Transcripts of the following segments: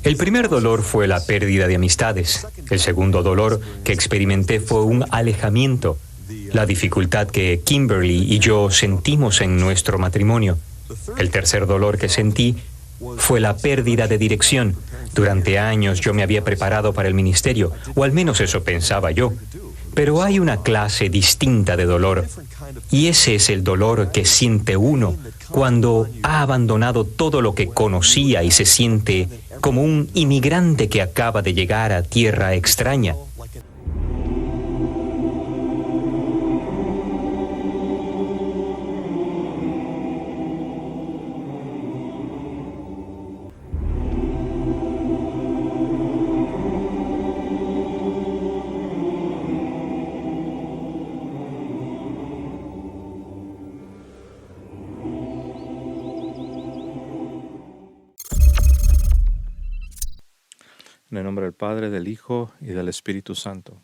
El primer dolor fue la pérdida de amistades. El segundo dolor que experimenté fue un alejamiento, la dificultad que Kimberly y yo sentimos en nuestro matrimonio. El tercer dolor que sentí fue la pérdida de dirección. Durante años yo me había preparado para el ministerio, o al menos eso pensaba yo. Pero hay una clase distinta de dolor, y ese es el dolor que siente uno cuando ha abandonado todo lo que conocía y se siente como un inmigrante que acaba de llegar a tierra extraña. En el nombre del Padre, del Hijo y del Espíritu Santo.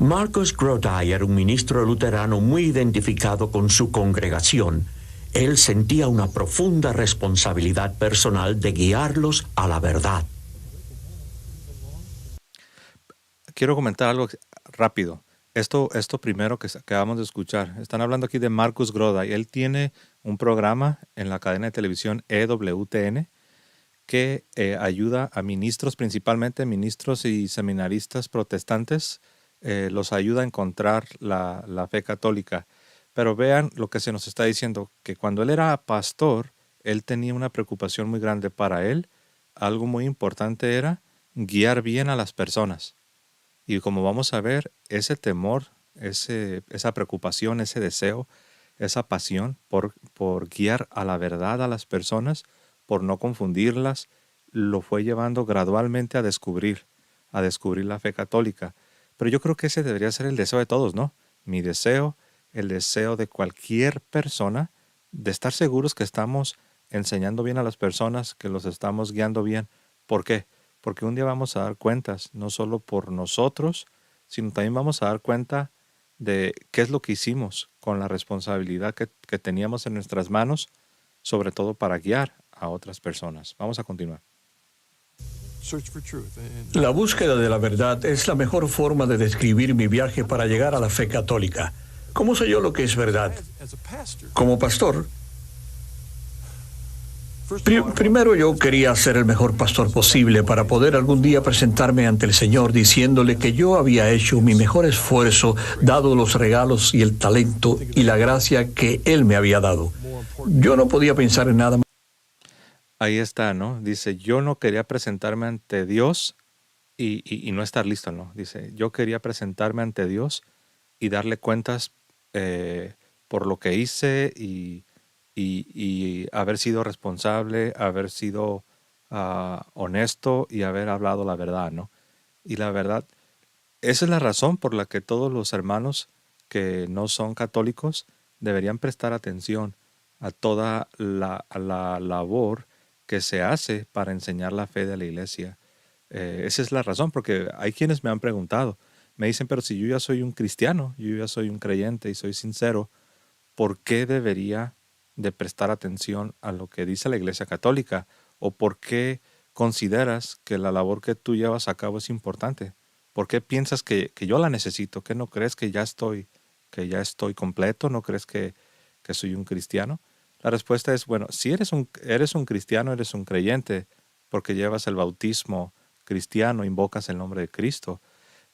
Marcus Grodi era un ministro luterano muy identificado con su congregación. Él sentía una profunda responsabilidad personal de guiarlos a la verdad. Quiero comentar algo rápido. Esto primero que acabamos de escuchar. Están hablando aquí de Marcus Grodi. Él tiene un programa en la cadena de televisión EWTN que ayuda a ministros, principalmente ministros y seminaristas protestantes, los ayuda a encontrar la fe católica. Pero vean lo que se nos está diciendo, que cuando él era pastor, él tenía una preocupación muy grande para él. Algo muy importante era guiar bien a las personas. Y como vamos a ver, ese temor, esa preocupación, ese deseo, esa pasión por guiar a la verdad a las personas, por no confundirlas, lo fue llevando gradualmente a descubrir la fe católica. Pero yo creo que ese debería ser el deseo de todos, ¿no? Mi deseo, el deseo de cualquier persona, de estar seguros que estamos enseñando bien a las personas, que los estamos guiando bien. ¿Por qué? Porque un día vamos a dar cuentas, no solo por nosotros, sino también vamos a dar cuenta de qué es lo que hicimos con la responsabilidad que teníamos en nuestras manos, sobre todo para guiar a otras personas. Vamos a continuar. La búsqueda de la verdad es la mejor forma de describir mi viaje para llegar a la fe católica. ¿Cómo sé yo lo que es verdad? Como pastor, primero yo quería ser el mejor pastor posible para poder algún día presentarme ante el Señor diciéndole que yo había hecho mi mejor esfuerzo, dado los regalos y el talento y la gracia que Él me había dado. Yo no podía pensar en nada más. Ahí está, ¿no? Dice, yo no quería presentarme ante Dios y no estar listo, ¿no? Dice, yo quería presentarme ante Dios y darle cuentas por lo que hice y haber sido responsable, haber sido honesto y haber hablado la verdad, ¿no? Y la verdad, esa es la razón por la que todos los hermanos que no son católicos deberían prestar atención a toda la labor que se hace para enseñar la fe de la iglesia. Esa es la razón, porque hay quienes me han preguntado, me dicen, pero si yo ya soy un cristiano, yo ya soy un creyente y soy sincero, ¿por qué debería de prestar atención a lo que dice la Iglesia Católica? ¿O por qué consideras que la labor que tú llevas a cabo es importante? ¿Por qué piensas que yo la necesito? ¿Qué no crees que ya estoy completo? ¿No crees que soy un cristiano? La respuesta es, bueno, si eres un cristiano, eres un creyente, porque llevas el bautismo cristiano, invocas el nombre de Cristo,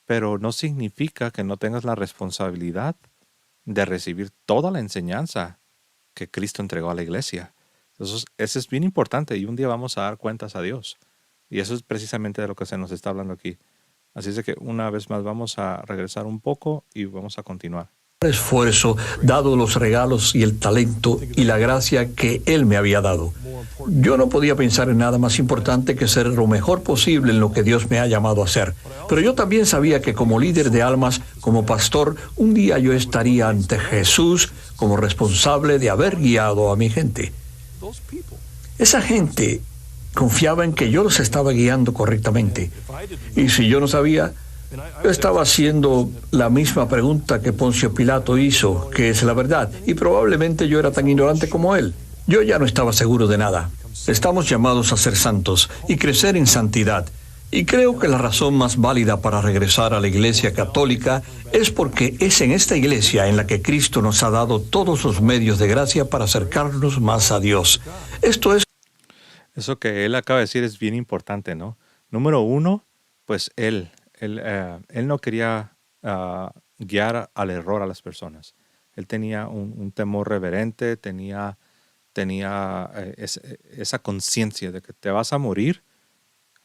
pero no significa que no tengas la responsabilidad de recibir toda la enseñanza que Cristo entregó a la iglesia. Entonces, eso es bien importante y un día vamos a dar cuentas a Dios. Y eso es precisamente de lo que se nos está hablando aquí. Así es de que una vez más vamos a regresar un poco y vamos a continuar. Esfuerzo, dado los regalos y el talento y la gracia que Él me había dado. Yo no podía pensar en nada más importante que ser lo mejor posible en lo que Dios me ha llamado a hacer. Pero yo también sabía que como líder de almas, como pastor, un día yo estaría ante Jesús como responsable de haber guiado a mi gente. Esa gente confiaba en que yo los estaba guiando correctamente. Y si yo no sabía, yo estaba haciendo la misma pregunta que Poncio Pilato hizo, ¿qué es la verdad? Y probablemente yo era tan ignorante como él. Yo ya no estaba seguro de nada. Estamos llamados a ser santos y crecer en santidad. Y creo que la razón más válida para regresar a la Iglesia Católica es porque es en esta iglesia en la que Cristo nos ha dado todos los medios de gracia para acercarnos más a Dios. Esto es... Eso que él acaba de decir es bien importante, ¿no? Número uno, pues él no quería guiar al error a las personas. Él tenía un temor reverente, tenía esa conciencia de que te vas a morir,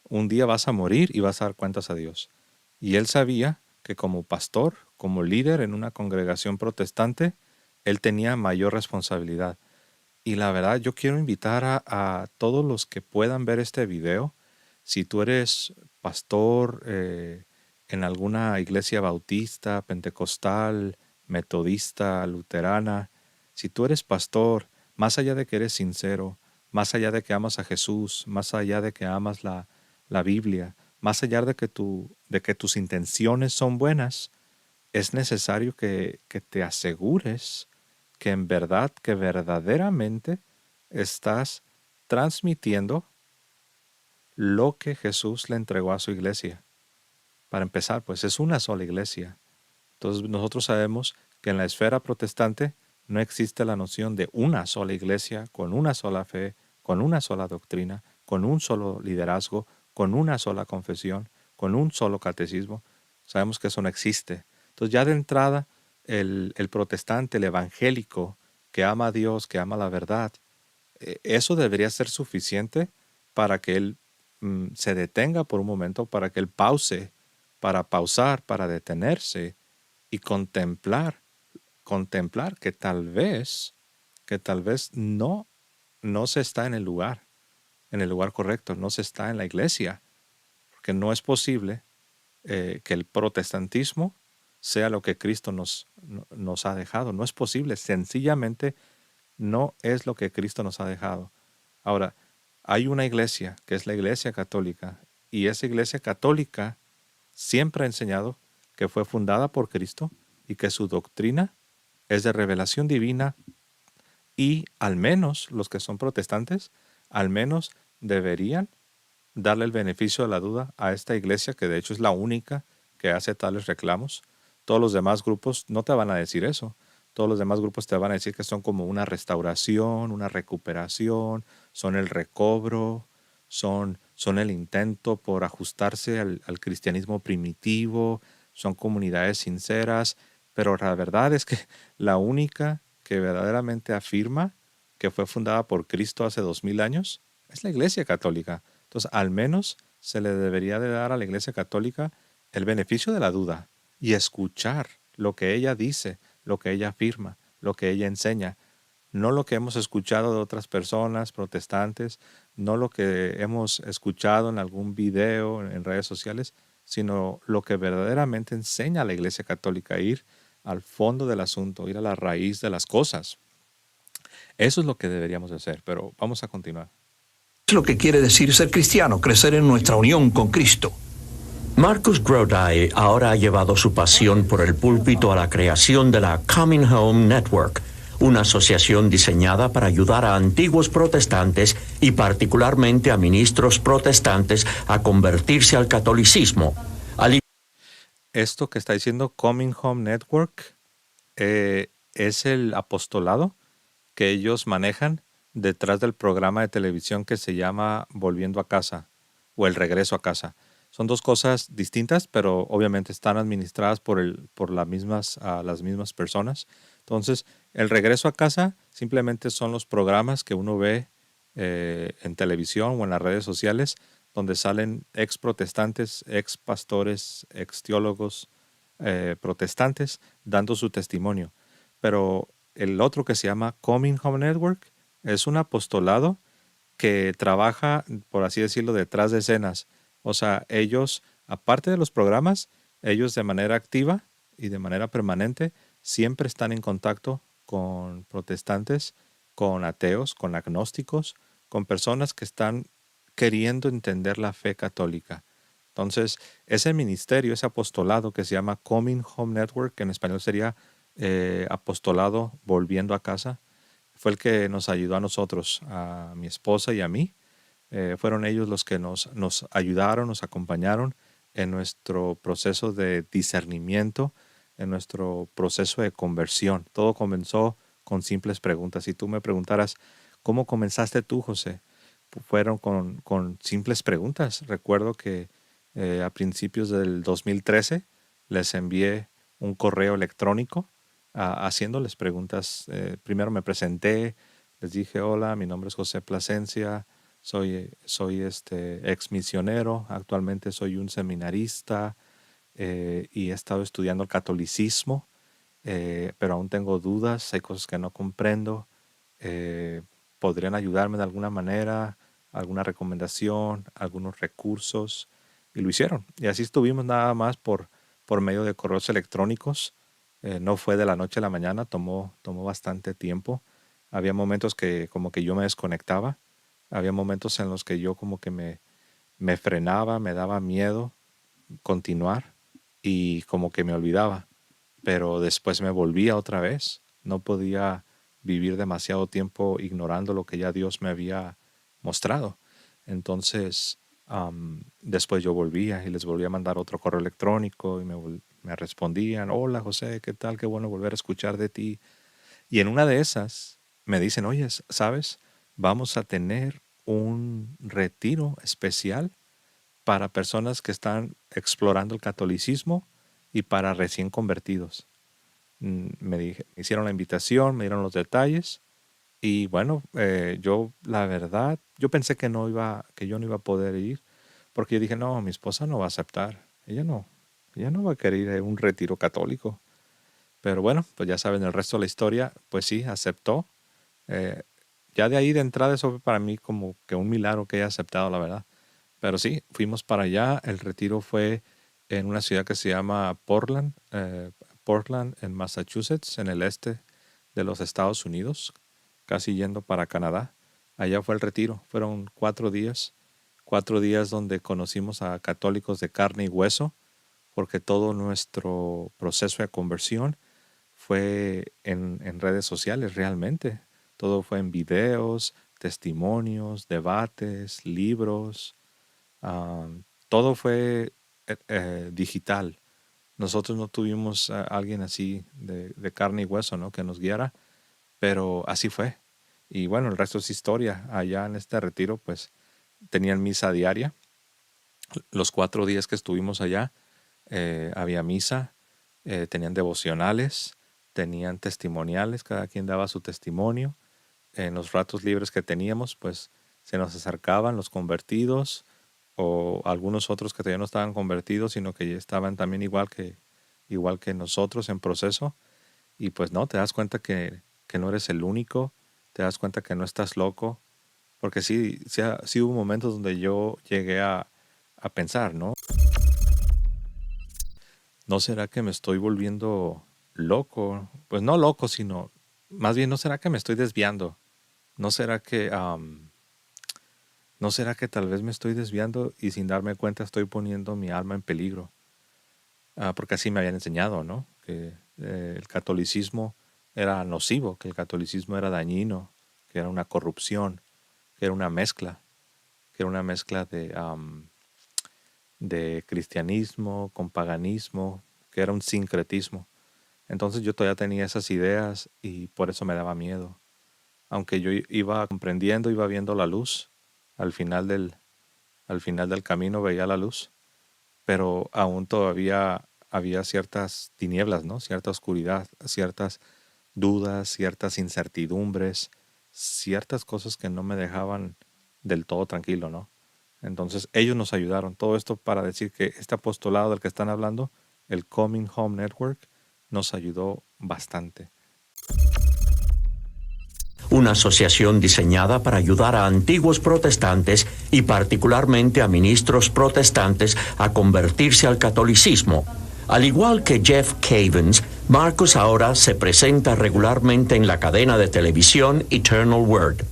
un día vas a morir y vas a dar cuentas a Dios. Y él sabía que como pastor, como líder en una congregación protestante, él tenía mayor responsabilidad. Y la verdad, yo quiero invitar a todos los que puedan ver este video. Si tú eres pastor en alguna iglesia bautista, pentecostal, metodista, luterana, si tú eres pastor, más allá de que eres sincero, más allá de que amas a Jesús, más allá de que amas la Biblia, más allá de que tus intenciones son buenas, es necesario que te asegures que en verdad, que verdaderamente estás transmitiendo lo que Jesús le entregó a su iglesia. Para empezar, pues es una sola iglesia. Entonces nosotros sabemos que en la esfera protestante no existe la noción de una sola iglesia, con una sola fe, con una sola doctrina, con un solo liderazgo, con una sola confesión, con un solo catecismo. Sabemos que eso no existe. Entonces ya de entrada, el protestante, el evangélico, que ama a Dios, que ama la verdad, eso debería ser suficiente para que él se detenga por un momento, para que él pause, para pausar, para detenerse y contemplar que tal vez no se está en el lugar correcto, no se está en la iglesia, porque no es posible que el protestantismo sea lo que Cristo nos ha dejado. No es posible, sencillamente no es lo que Cristo nos ha dejado. Ahora, hay una iglesia que es la Iglesia Católica, y esa Iglesia Católica siempre ha enseñado que fue fundada por Cristo y que su doctrina es de revelación divina, y al menos los que son protestantes, al menos deberían darle el beneficio de la duda a esta iglesia, que de hecho es la única que hace tales reclamos. Todos los demás grupos no te van a decir eso. Todos los demás grupos te van a decir que son como una restauración, una recuperación, son el recobro, son el intento por ajustarse al cristianismo primitivo, son comunidades sinceras, pero la verdad es que la única que verdaderamente afirma que fue fundada por Cristo hace 2000 años es la Iglesia Católica. Entonces, al menos se le debería de dar a la Iglesia Católica el beneficio de la duda y escuchar lo que ella dice, lo que ella afirma, lo que ella enseña. No lo que hemos escuchado de otras personas protestantes, no lo que hemos escuchado en algún video en redes sociales, sino lo que verdaderamente enseña la Iglesia Católica, ir al fondo del asunto, ir a la raíz de las cosas. Eso es lo que deberíamos hacer, pero vamos a continuar. Es lo que quiere decir ser cristiano, crecer en nuestra unión con Cristo. Marcus Grodi ahora ha llevado su pasión por el púlpito a la creación de la Coming Home Network, una asociación diseñada para ayudar a antiguos protestantes y particularmente a ministros protestantes a convertirse al catolicismo. Esto que está diciendo Coming Home Network es el apostolado que ellos manejan detrás del programa de televisión que se llama Volviendo a Casa o El Regreso a Casa. Son dos cosas distintas, pero obviamente están administradas por las mismas personas. Entonces, El Regreso a Casa simplemente son los programas que uno ve en televisión o en las redes sociales, donde salen ex protestantes, ex pastores, ex teólogos protestantes dando su testimonio. Pero el otro, que se llama Coming Home Network, es un apostolado que trabaja, por así decirlo, detrás de escenas. O sea, ellos, aparte de los programas, ellos de manera activa y de manera permanente siempre están en contacto con protestantes, con ateos, con agnósticos, con personas que están queriendo entender la fe católica. Entonces, ese ministerio, ese apostolado que se llama Coming Home Network, que en español sería apostolado volviendo a casa, fue el que nos ayudó a nosotros, a mi esposa y a mí. Fueron ellos los que nos ayudaron, nos acompañaron en nuestro proceso de discernimiento, en nuestro proceso de conversión. Todo comenzó con simples preguntas. Si tú me preguntaras, ¿cómo comenzaste tú, José? Fueron con simples preguntas. Recuerdo que a principios del 2013 les envié un correo electrónico haciéndoles preguntas. Primero me presenté, les dije, hola, mi nombre es José Plasencia, soy ex misionero, actualmente soy un seminarista y he estado estudiando el catolicismo, pero aún tengo dudas, hay cosas que no comprendo. ¿Podrían ayudarme de alguna manera? ¿Alguna recomendación? ¿Algunos recursos? Y lo hicieron. Y así estuvimos nada más por medio de correos electrónicos. No fue de la noche a la mañana, tomó bastante tiempo. Había momentos que como que yo me desconectaba. Había momentos en los que yo como que me frenaba, me daba miedo continuar y como que me olvidaba. Pero después me volvía otra vez. No podía vivir demasiado tiempo ignorando lo que ya Dios me había mostrado. Entonces, después yo volvía y les volvía a mandar otro correo electrónico y me respondían, hola José, ¿qué tal? Qué bueno volver a escuchar de ti. Y en una de esas me dicen, oye, ¿sabes? Vamos a tener un retiro especial para personas que están explorando el catolicismo y para recién convertidos. Me hicieron la invitación, me dieron los detalles y bueno, yo la verdad, yo pensé que yo no iba a poder ir porque yo dije, no, mi esposa no va a aceptar, ella no va a querer ir a un retiro católico. Pero bueno, pues ya saben el resto de la historia, pues sí, aceptó. Ya de ahí de entrada eso fue para mí como que un milagro que haya aceptado, la verdad. Pero sí, fuimos para allá, el retiro fue en una ciudad que se llama Portland, en Massachusetts, en el este de los Estados Unidos, casi yendo para Canadá. Allá fue el retiro. Fueron 4 días donde conocimos a católicos de carne y hueso, porque todo nuestro proceso de conversión fue en redes sociales realmente. Todo fue en videos, testimonios, debates, libros. Todo fue digital. Nosotros no tuvimos a alguien así de carne y hueso, ¿no? Que nos guiara, pero así fue. Y bueno, el resto es historia. Allá en este retiro, pues, tenían misa diaria. Los 4 días que estuvimos allá, había misa, tenían devocionales, tenían testimoniales, cada quien daba su testimonio. En los ratos libres que teníamos, pues, se nos acercaban los convertidos, o algunos otros que todavía no estaban convertidos, sino que ya estaban también igual que nosotros en proceso. Y pues no, te das cuenta que no eres el único, te das cuenta que no estás loco, porque sí hubo momentos donde yo llegué a pensar, ¿no? ¿No será que me estoy volviendo loco? Pues no loco, sino más bien, ¿no será que me estoy desviando? ¿No será que tal vez me estoy desviando y sin darme cuenta estoy poniendo mi alma en peligro? Porque así me habían enseñado, ¿no? Que el catolicismo era nocivo, que el catolicismo era dañino, que era una corrupción, que era una mezcla de cristianismo con paganismo, que era un sincretismo. Entonces yo todavía tenía esas ideas y por eso me daba miedo. Aunque yo iba comprendiendo, iba viendo la luz, al final del camino veía la luz, pero aún todavía había ciertas tinieblas, ¿no? Cierta oscuridad, ciertas dudas, ciertas incertidumbres, ciertas cosas que no me dejaban del todo tranquilo, ¿no? Entonces ellos nos ayudaron. Todo esto para decir que este apostolado del que están hablando, el Coming Home Network, nos ayudó bastante. Una asociación diseñada para ayudar a antiguos protestantes y particularmente a ministros protestantes a convertirse al catolicismo. Al igual que Jeff Cavins, Marcus ahora se presenta regularmente en la cadena de televisión Eternal Word.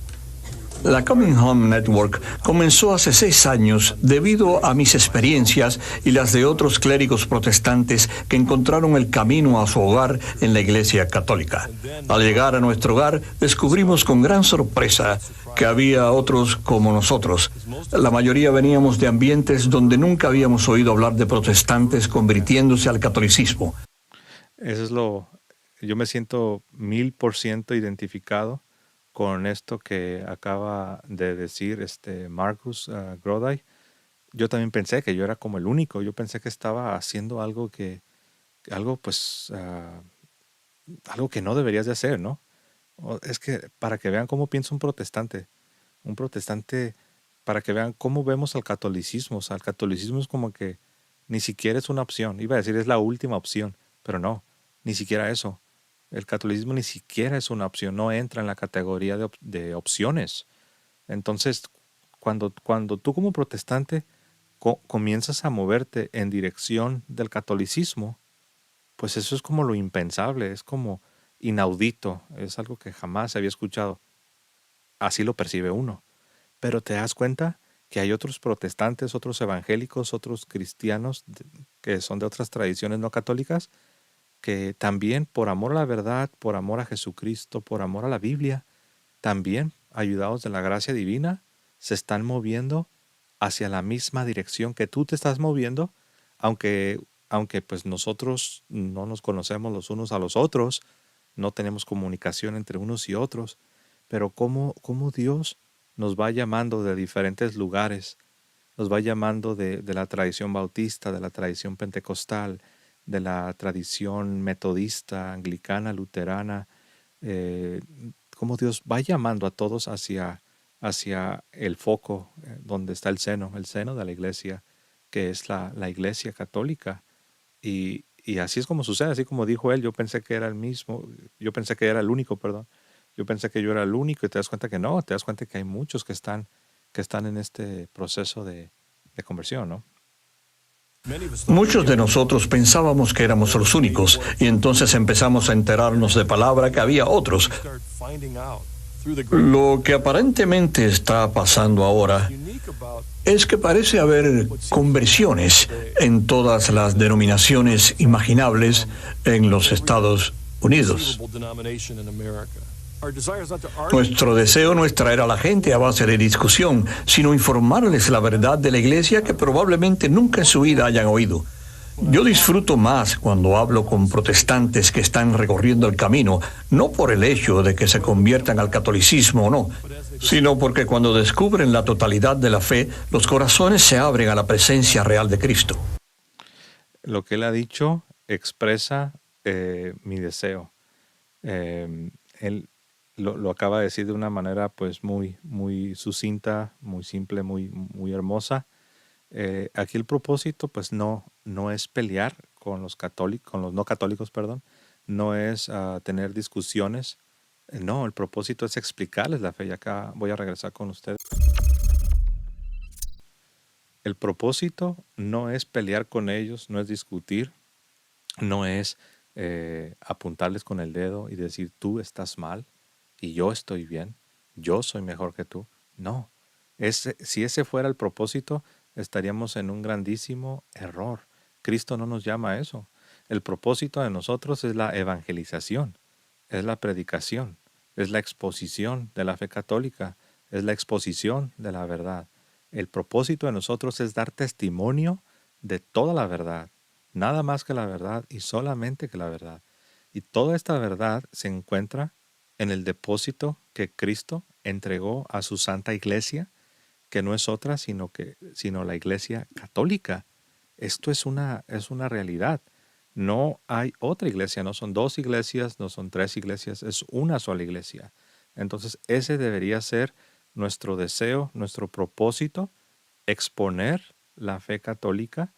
La Coming Home Network comenzó hace 6 años debido a mis experiencias y las de otros clérigos protestantes que encontraron el camino a su hogar en la Iglesia Católica. Al llegar a nuestro hogar, descubrimos con gran sorpresa que había otros como nosotros. La mayoría veníamos de ambientes donde nunca habíamos oído hablar de protestantes convirtiéndose al catolicismo. Eso es yo me siento 1000% identificado con esto que acaba de decir Marcus Grodi. Yo también pensé que yo era como el único. Yo pensé que estaba haciendo algo algo que no deberías de hacer, ¿no? Es que para que vean cómo piensa un protestante, para que vean cómo vemos al catolicismo. O sea, el catolicismo es como que ni siquiera es una opción. Iba a decir es la última opción, pero no, ni siquiera eso. El catolicismo ni siquiera es una opción, no entra en la categoría de opciones. Entonces, cuando tú como protestante comienzas a moverte en dirección del catolicismo, pues eso es como lo impensable, es como inaudito, es algo que jamás se había escuchado. Así lo percibe uno. Pero te das cuenta que hay otros protestantes, otros evangélicos, otros cristianos que son de otras tradiciones no católicas, que también por amor a la verdad, por amor a Jesucristo, por amor a la Biblia, también, ayudados de la gracia divina, se están moviendo hacia la misma dirección que tú te estás moviendo, aunque pues nosotros no nos conocemos los unos a los otros, no tenemos comunicación entre unos y otros, pero cómo Dios nos va llamando de diferentes lugares, nos va llamando de la tradición bautista, de la tradición pentecostal, de la tradición metodista, anglicana, luterana, cómo Dios va llamando a todos hacia el foco donde está el seno de la iglesia, que es la iglesia católica. Y así es como sucede, así como dijo él, yo pensé que era el único, perdón. Yo pensé que yo era el único y te das cuenta que no, te das cuenta que hay muchos que están en este proceso de conversión, ¿no? Muchos de nosotros pensábamos que éramos los únicos y entonces empezamos a enterarnos de palabra que había otros. Lo que aparentemente está pasando ahora es que parece haber conversiones en todas las denominaciones imaginables en los Estados Unidos. Nuestro deseo no es traer a la gente a base de discusión, sino informarles la verdad de la iglesia que probablemente nunca en su vida hayan oído. Yo disfruto más cuando hablo con protestantes que están recorriendo el camino, no por el hecho de que se conviertan al catolicismo o no, sino porque cuando descubren la totalidad de la fe, los corazones se abren a la presencia real de Cristo. Lo que él ha dicho expresa mi deseo. Él lo acaba de decir de una manera pues muy, muy sucinta, muy simple, muy, muy hermosa. Aquí el propósito pues no es pelear con los no católicos, perdón, no es tener discusiones. No, el propósito es explicarles la fe. Y acá voy a regresar con ustedes. El propósito no es pelear con ellos, no es discutir, no es apuntarles con el dedo y decir tú estás mal y yo estoy bien, yo soy mejor que tú. No, si ese fuera el propósito, estaríamos en un grandísimo error. Cristo no nos llama a eso. El propósito de nosotros es la evangelización, es la predicación, es la exposición de la fe católica, es la exposición de la verdad. El propósito de nosotros es dar testimonio de toda la verdad, nada más que la verdad y solamente que la verdad. Y toda esta verdad se encuentra en el depósito que Cristo entregó a su santa iglesia, que no es otra sino la iglesia católica. Esto es una realidad. No hay otra iglesia, no son 2 iglesias, no son 3 iglesias, es una sola iglesia. Entonces ese debería ser nuestro deseo, nuestro propósito, exponer la fe católica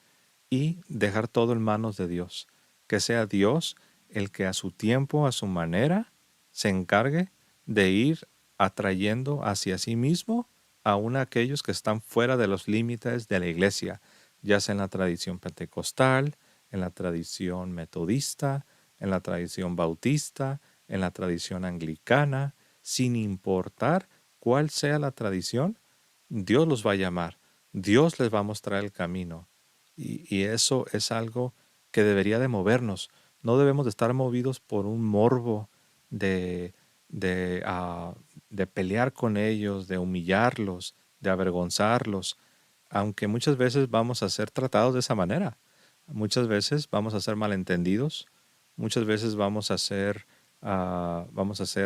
y dejar todo en manos de Dios. Que sea Dios el que a su tiempo, a su manera, se encargue de ir atrayendo hacia sí mismo aún a aquellos que están fuera de los límites de la iglesia, ya sea en la tradición pentecostal, en la tradición metodista, en la tradición bautista, en la tradición anglicana, sin importar cuál sea la tradición, Dios los va a llamar, Dios les va a mostrar el camino. Y eso es algo que debería de movernos. No debemos de estar movidos por un morbo de, de, ah, de pelear con ellos, de humillarlos, de avergonzarlos, aunque muchas veces vamos a ser tratados de esa manera. Muchas veces vamos a ser malentendidos, muchas veces vamos a ser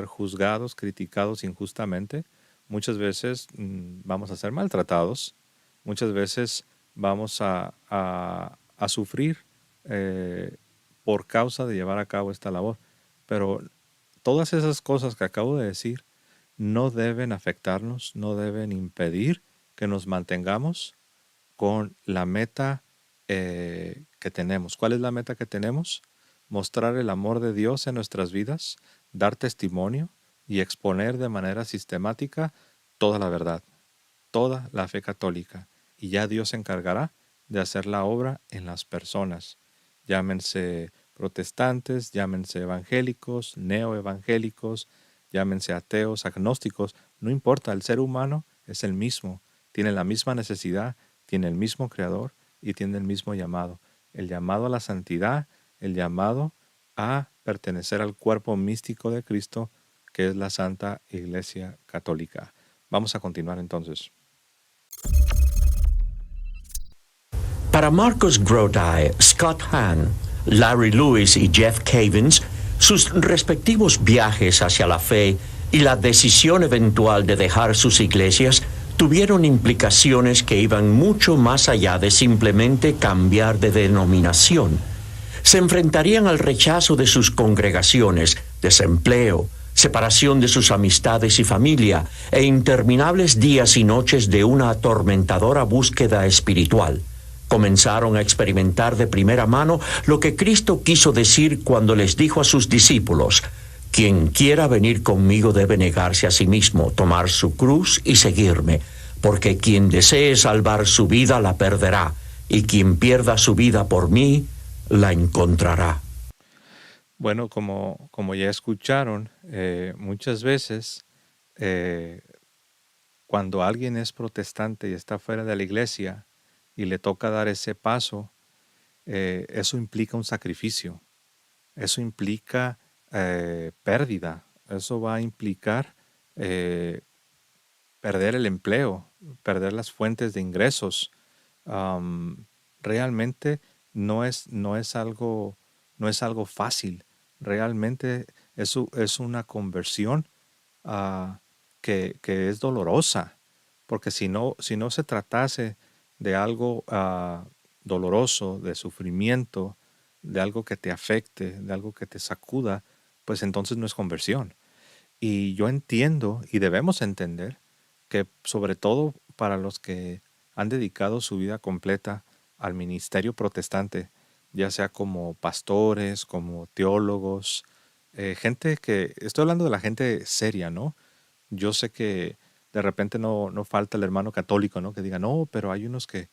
juzgados, criticados injustamente, muchas veces vamos a ser maltratados, muchas veces vamos a sufrir eh, por causa de llevar a cabo esta labor. Pero todas esas cosas que acabo de decir no deben afectarnos, no deben impedir que nos mantengamos con la meta que tenemos. ¿Cuál es la meta que tenemos? Mostrar el amor de Dios en nuestras vidas, dar testimonio y exponer de manera sistemática toda la verdad, toda la fe católica. Y ya Dios se encargará de hacer la obra en las personas. Llámense protestantes, llámense evangélicos, neoevangélicos, llámense ateos, agnósticos, no importa, el ser humano es el mismo, tiene la misma necesidad, tiene el mismo creador y tiene el mismo llamado. El llamado a la santidad, el llamado a pertenecer al cuerpo místico de Cristo, que es la Santa Iglesia Católica. Vamos a continuar entonces. Para Marcus Grodi, Scott Hahn, Larry Lewis y Jeff Cavins, sus respectivos viajes hacia la fe y la decisión eventual de dejar sus iglesias tuvieron implicaciones que iban mucho más allá de simplemente cambiar de denominación. Se enfrentarían al rechazo de sus congregaciones, desempleo, separación de sus amistades y familia, e interminables días y noches de una atormentadora búsqueda espiritual. Comenzaron a experimentar de primera mano lo que Cristo quiso decir cuando les dijo a sus discípulos: quien quiera venir conmigo debe negarse a sí mismo, tomar su cruz y seguirme, porque quien desee salvar su vida la perderá, y quien pierda su vida por mí la encontrará. Bueno, como ya escucharon, muchas veces cuando alguien es protestante y está fuera de la iglesia y le toca dar ese paso, eso implica un sacrificio, eso implica pérdida, eso va a implicar perder el empleo, perder las fuentes de ingresos. Realmente no es algo fácil. Realmente es una conversión que es dolorosa, porque si no se tratase de algo doloroso, de sufrimiento, de algo que te afecte, de algo que te sacuda, pues entonces no es conversión. Y yo entiendo, y debemos entender, que sobre todo para los que han dedicado su vida completa al ministerio protestante, ya sea como pastores, como teólogos, gente que, estoy hablando de la gente seria, ¿no? Yo sé que de repente no falta el hermano católico, ¿no? Que diga, no, pero hay unos que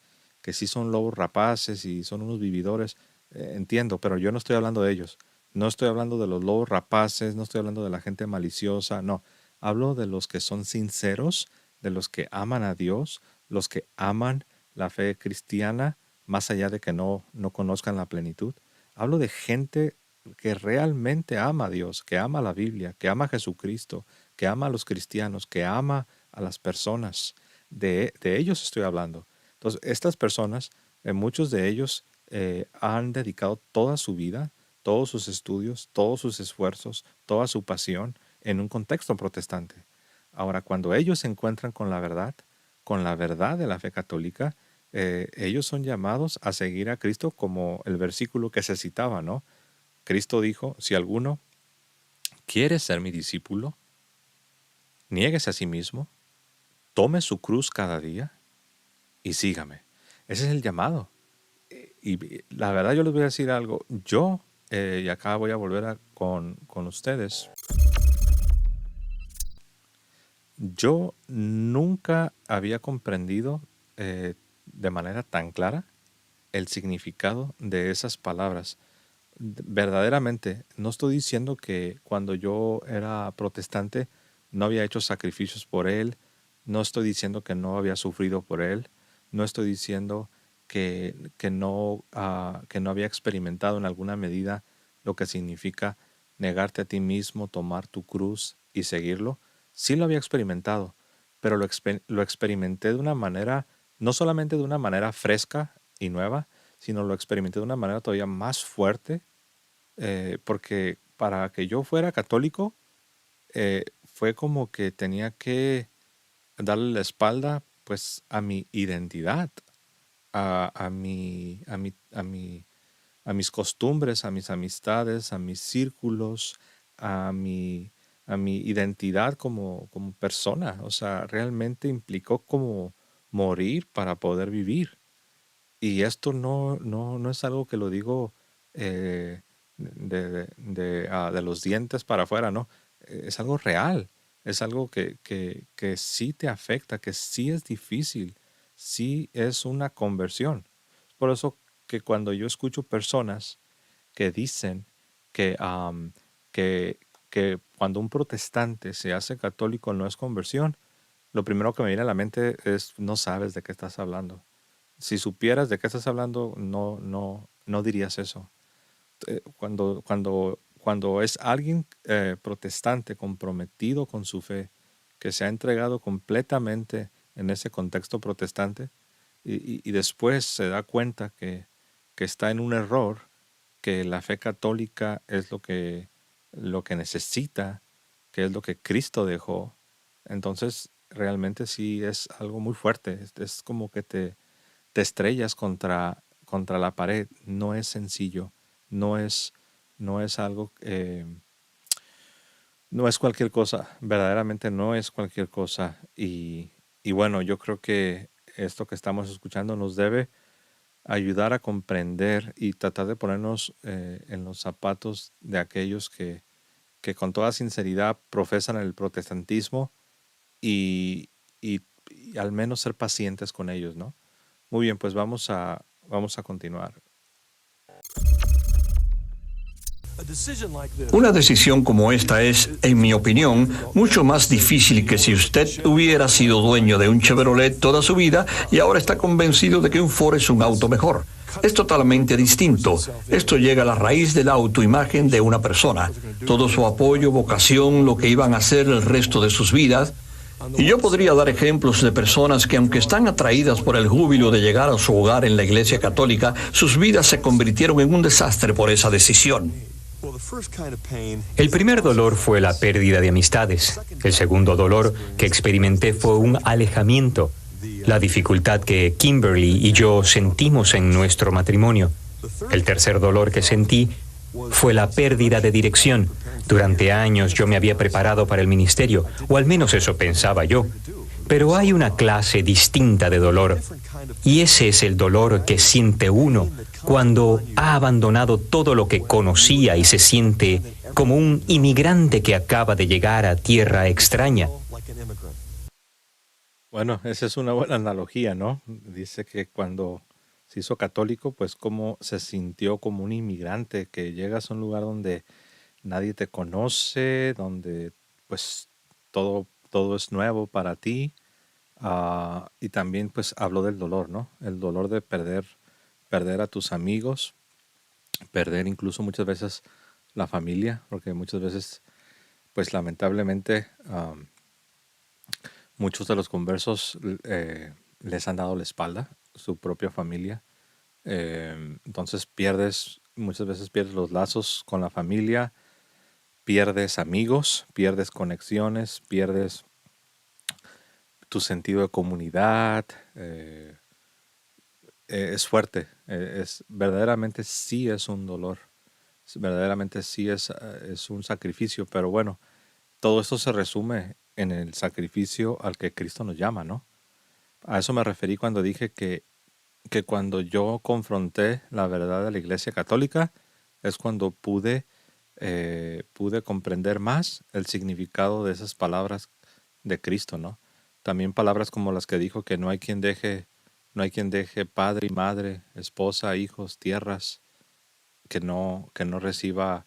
sí son lobos rapaces y son unos vividores. Entiendo, pero yo no estoy hablando de ellos. No estoy hablando de los lobos rapaces, no estoy hablando de la gente maliciosa, no. Hablo de los que son sinceros, de los que aman a Dios, los que aman la fe cristiana, más allá de que no conozcan la plenitud. Hablo de gente que realmente ama a Dios, que ama la Biblia, que ama a Jesucristo, que ama a los cristianos, que ama a las personas. De ellos estoy hablando. Entonces, estas personas, muchos de ellos han dedicado toda su vida, todos sus estudios, todos sus esfuerzos, toda su pasión en un contexto protestante. Ahora, cuando ellos se encuentran con la verdad de la fe católica, ellos son llamados a seguir a Cristo, como el versículo que se citaba, ¿no? Cristo dijo, si alguno quiere ser mi discípulo, niéguese a sí mismo, tome su cruz cada día y sígame. Ese es el llamado. Y la verdad yo les voy a decir algo. Yo, y acá voy a volver con ustedes, yo nunca había comprendido de manera tan clara el significado de esas palabras. Verdaderamente, no estoy diciendo que cuando yo era protestante no había hecho sacrificios por Él. No estoy diciendo que no había sufrido por Él. No estoy diciendo que no había experimentado en alguna medida lo que significa negarte a ti mismo, tomar tu cruz y seguirlo. Sí lo había experimentado, pero lo experimenté de una manera, no solamente de una manera fresca y nueva, sino lo experimenté de una manera todavía más fuerte, porque para que yo fuera católico, fue como que tenía que darle la espalda pues a mi identidad, a mis costumbres, a mis amistades, a mis círculos, a mi identidad como persona. O sea, realmente implicó como morir para poder vivir. Y esto no es algo que lo digo de los dientes para afuera, no. Es algo real. Es algo que sí te afecta, que sí es difícil, sí es una conversión. Por eso que cuando yo escucho personas que dicen que, que cuando un protestante se hace católico no es conversión, lo primero que me viene a la mente es no sabes de qué estás hablando. Si supieras de qué estás hablando, no dirías eso. Cuando es alguien protestante comprometido con su fe, que se ha entregado completamente en ese contexto protestante y después se da cuenta que está en un error, que la fe católica es lo que necesita, que es lo que Cristo dejó, entonces realmente sí es algo muy fuerte. Es como que te estrellas contra la pared. No es sencillo, no es, no es algo, no es cualquier cosa, verdaderamente no es cualquier cosa. Y bueno, yo creo que esto que estamos escuchando nos debe ayudar a comprender y tratar de ponernos en los zapatos de aquellos que con toda sinceridad profesan el protestantismo y al menos ser pacientes con ellos, ¿no? Muy bien, pues vamos a continuar. Una decisión como esta es, en mi opinión, mucho más difícil que si usted hubiera sido dueño de un Chevrolet toda su vida y ahora está convencido de que un Ford es un auto mejor. Es totalmente distinto. Esto llega a la raíz de la autoimagen de una persona, todo su apoyo, vocación, lo que iban a hacer el resto de sus vidas. Y yo podría dar ejemplos de personas que, aunque están atraídas por el júbilo de llegar a su hogar en la Iglesia Católica, sus vidas se convirtieron en un desastre por esa decisión. El primer dolor fue la pérdida de amistades. El segundo dolor que experimenté fue un alejamiento, la dificultad que Kimberly y yo sentimos en nuestro matrimonio. El tercer dolor que sentí fue la pérdida de dirección. Durante años yo me había preparado para el ministerio, o al menos eso pensaba yo. Pero hay una clase distinta de dolor, y ese es el dolor que siente uno cuando ha abandonado todo lo que conocía y se siente como un inmigrante que acaba de llegar a tierra extraña. Bueno, esa es una buena analogía, ¿no? Dice que cuando se hizo católico, pues como se sintió como un inmigrante, que llegas a un lugar donde nadie te conoce, donde pues todo es nuevo para ti. Y también pues habló del dolor, ¿no? El dolor de perder a tus amigos, perder incluso muchas veces la familia, porque muchas veces pues lamentablemente muchos de los conversos les han dado la espalda, su propia familia. Entonces muchas veces pierdes los lazos con la familia, pierdes amigos, pierdes conexiones, pierdes tu sentido de comunidad. Es fuerte, verdaderamente sí es un dolor, verdaderamente sí es un sacrificio, pero bueno, todo esto se resume en el sacrificio al que Cristo nos llama, ¿no? A eso me referí cuando dije que cuando yo confronté la verdad de la Iglesia Católica es cuando pude comprender más el significado de esas palabras de Cristo, ¿no? También palabras como las que dijo que no hay quien deje padre y madre, esposa, hijos, tierras, que no reciba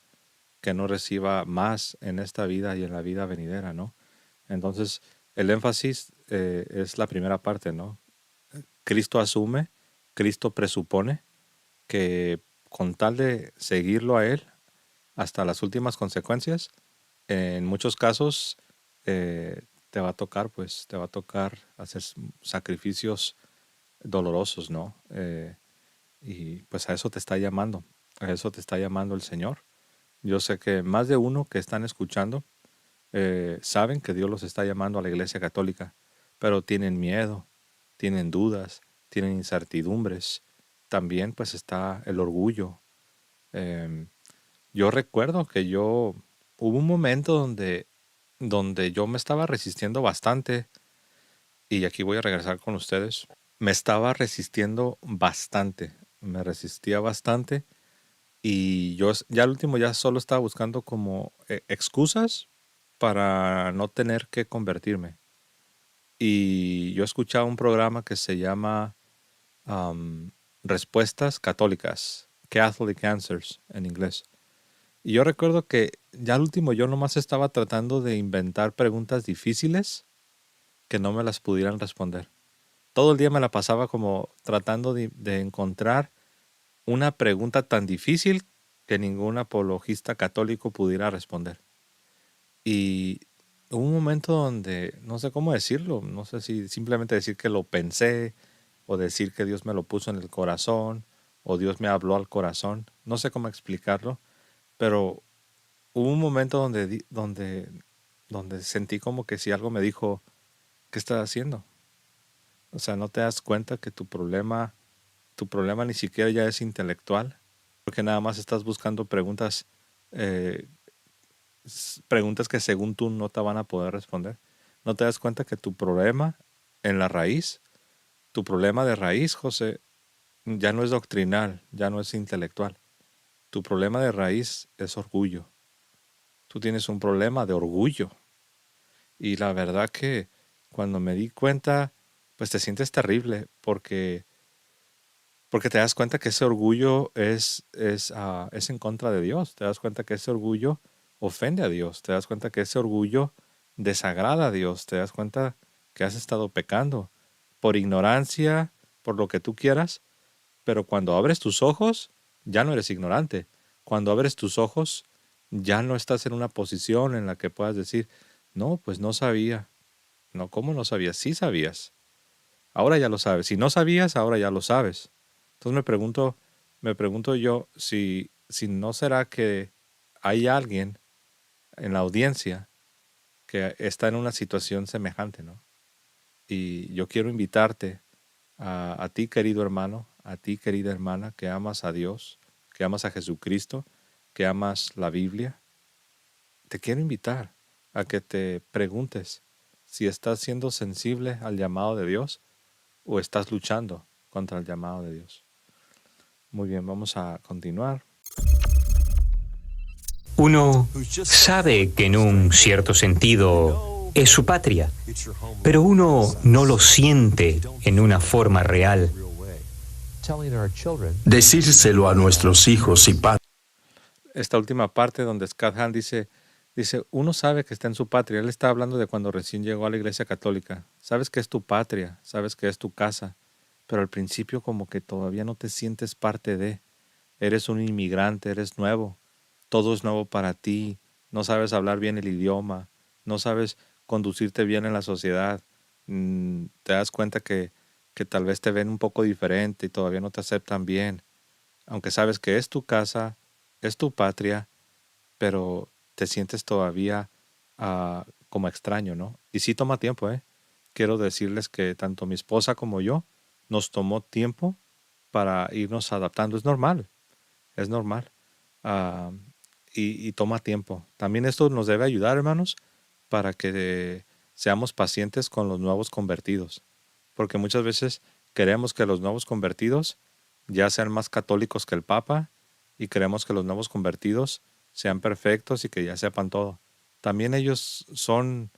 más en esta vida y en la vida venidera, ¿no? Entonces, el énfasis es la primera parte, ¿no? Cristo asume, Cristo presupone que con tal de seguirlo a Él hasta las últimas consecuencias, en muchos casos te va a tocar, pues, te va a tocar hacer sacrificios dolorosos, ¿no? Y pues a eso te está llamando, a eso te está llamando el Señor. Yo sé que más de uno que están escuchando saben que Dios los está llamando a la Iglesia Católica, pero tienen miedo, tienen dudas, tienen incertidumbres. También pues está el orgullo. Yo recuerdo que hubo un momento donde yo me estaba resistiendo bastante, y aquí voy a regresar con ustedes. Me estaba resistiendo bastante, me resistía bastante, y yo ya al último ya solo estaba buscando como excusas para no tener que convertirme. Y yo escuchaba un programa que se llama Respuestas Católicas, Catholic Answers en inglés. Y yo recuerdo que ya al último yo nomás estaba tratando de inventar preguntas difíciles que no me las pudieran responder. Todo el día me la pasaba como tratando de encontrar una pregunta tan difícil que ningún apologista católico pudiera responder. Y hubo un momento donde, no sé cómo decirlo, no sé si simplemente decir que lo pensé, o decir que Dios me lo puso en el corazón, o Dios me habló al corazón, no sé cómo explicarlo, pero hubo un momento donde sentí como que si algo me dijo, ¿qué estás haciendo? O sea, no te das cuenta que tu problema ni siquiera ya es intelectual, porque nada más estás buscando eh, preguntas que según tú no te van a poder responder. No te das cuenta que tu problema en la raíz, tu problema de raíz, José, ya no es doctrinal, ya no es intelectual. Tu problema de raíz es orgullo. Tú tienes un problema de orgullo. Y la verdad que cuando me di cuenta, pues te sientes terrible, porque te das cuenta que ese orgullo es en contra de Dios. Te das cuenta que ese orgullo ofende a Dios. Te das cuenta que ese orgullo desagrada a Dios. Te das cuenta que has estado pecando por ignorancia, por lo que tú quieras. Pero cuando abres tus ojos, ya no eres ignorante. Cuando abres tus ojos, ya no estás en una posición en la que puedas decir, no, pues no sabía. No, ¿cómo no sabías? Sí sabías. Ahora ya lo sabes. Si no sabías, ahora ya lo sabes. Entonces me pregunto yo si no será que hay alguien en la audiencia que está en una situación semejante, ¿no? Y yo quiero invitarte a ti, querido hermano, a ti, querida hermana, que amas a Dios, que amas a Jesucristo, que amas la Biblia. Te quiero invitar a que te preguntes si estás siendo sensible al llamado de Dios o estás luchando contra el llamado de Dios. Muy bien, vamos a continuar. Uno sabe que en un cierto sentido es su patria, pero uno no lo siente en una forma real. Decírselo a nuestros hijos y padres. Esta última parte donde Scott Hahn dice, uno sabe que está en su patria. Él está hablando de cuando recién llegó a la Iglesia Católica. Sabes que es tu patria, sabes que es tu casa, pero al principio como que todavía no te sientes parte de. Eres un inmigrante, eres nuevo. Todo es nuevo para ti. No sabes hablar bien el idioma, no sabes conducirte bien en la sociedad. Te das cuenta que tal vez te ven un poco diferente y todavía no te aceptan bien. Aunque sabes que es tu casa, es tu patria, pero te sientes todavía como extraño, ¿no? Y sí toma tiempo, ¿eh? Quiero decirles que tanto mi esposa como yo nos tomó tiempo para irnos adaptando. Es normal. Y toma tiempo. También esto nos debe ayudar, hermanos, para que seamos pacientes con los nuevos convertidos. Porque muchas veces queremos que los nuevos convertidos ya sean más católicos que el Papa, y queremos que los nuevos convertidos sean perfectos y que ya sepan todo. También ellos son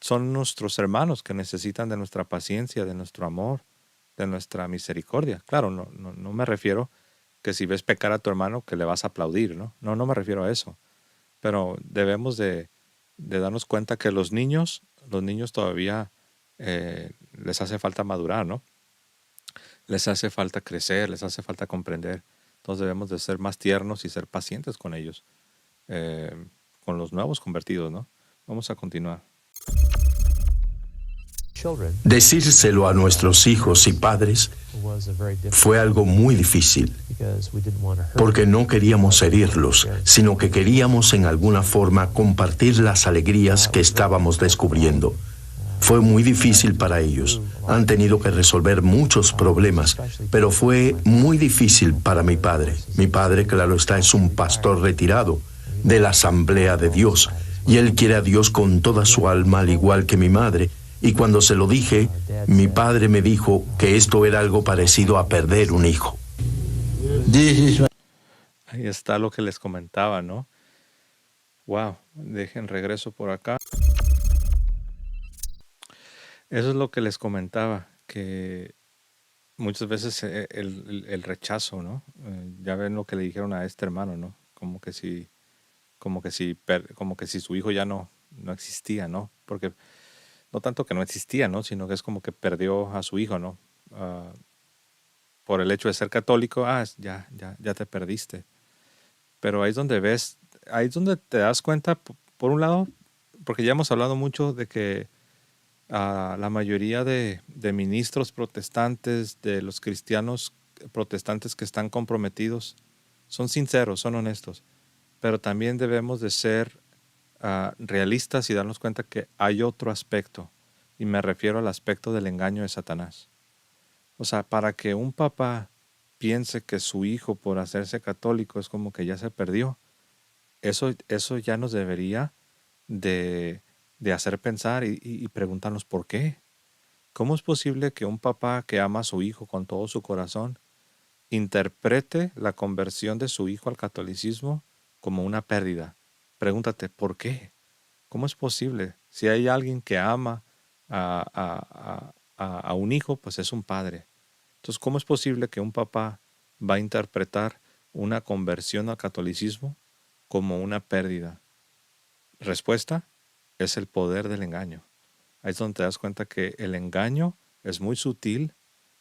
nuestros hermanos que necesitan de nuestra paciencia, de nuestro amor, de nuestra misericordia. Claro, no me refiero que si ves pecar a tu hermano que le vas a aplaudir, ¿no? No me refiero a eso. Pero debemos de de darnos cuenta que los niños todavía les hace falta madurar, ¿no? Les hace falta crecer, les hace falta comprender. Entonces debemos de ser más tiernos y ser pacientes con ellos, con los nuevos convertidos, ¿no? Vamos a continuar. Decírselo a nuestros hijos y padres fue algo muy difícil, porque no queríamos herirlos, sino que queríamos en alguna forma compartir las alegrías que estábamos descubriendo. Fue muy difícil para ellos. Han tenido que resolver muchos problemas, pero fue muy difícil para mi padre. Mi padre, claro está, es un pastor retirado de la Asamblea de Dios, y él quiere a Dios con toda su alma, al igual que mi madre. Y cuando se lo dije, mi padre me dijo que esto era algo parecido a perder un hijo. Ahí está lo que les comentaba, ¿no? Wow, dejen regreso por acá. Eso es lo que les comentaba, que muchas veces el rechazo, ¿no? Ya ven lo que le dijeron a este hermano, ¿no? Como que si su hijo ya no existía, ¿no? Porque no tanto que no existía, ¿no? Sino que es como que perdió a su hijo, ¿no? Por el hecho de ser católico, ya te perdiste. Pero ahí es donde ves, ahí es donde te das cuenta, por un lado, porque ya hemos hablado mucho de que la mayoría de ministros protestantes, de los cristianos protestantes que están comprometidos, son sinceros, son honestos. Pero también debemos de ser realistas y darnos cuenta que hay otro aspecto, y me refiero al aspecto del engaño de Satanás. O sea, para que un papá piense que su hijo, por hacerse católico, es como que ya se perdió, eso ya nos debería de hacer pensar y preguntarnos por qué. ¿Cómo es posible que un papá que ama a su hijo con todo su corazón interprete la conversión de su hijo al catolicismo como una pérdida? Pregúntate, ¿por qué? ¿Cómo es posible? Si hay alguien que ama a un hijo, pues es un padre. Entonces, ¿cómo es posible que un papá va a interpretar una conversión al catolicismo como una pérdida? Respuesta, es el poder del engaño. Ahí es donde te das cuenta que el engaño es muy sutil,